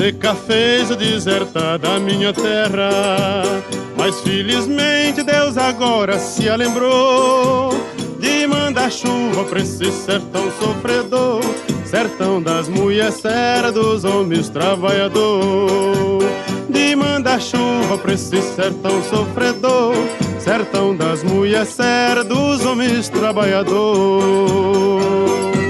seca fez eu desertar da minha terra, mas felizmente Deus agora se lembrou de mandar chuva pra esse sertão sofredor, sertão das mulheres sérias, dos homens trabalhador. De mandar chuva pra esse sertão sofredor, sertão das mulheres sérias, dos homens trabalhador.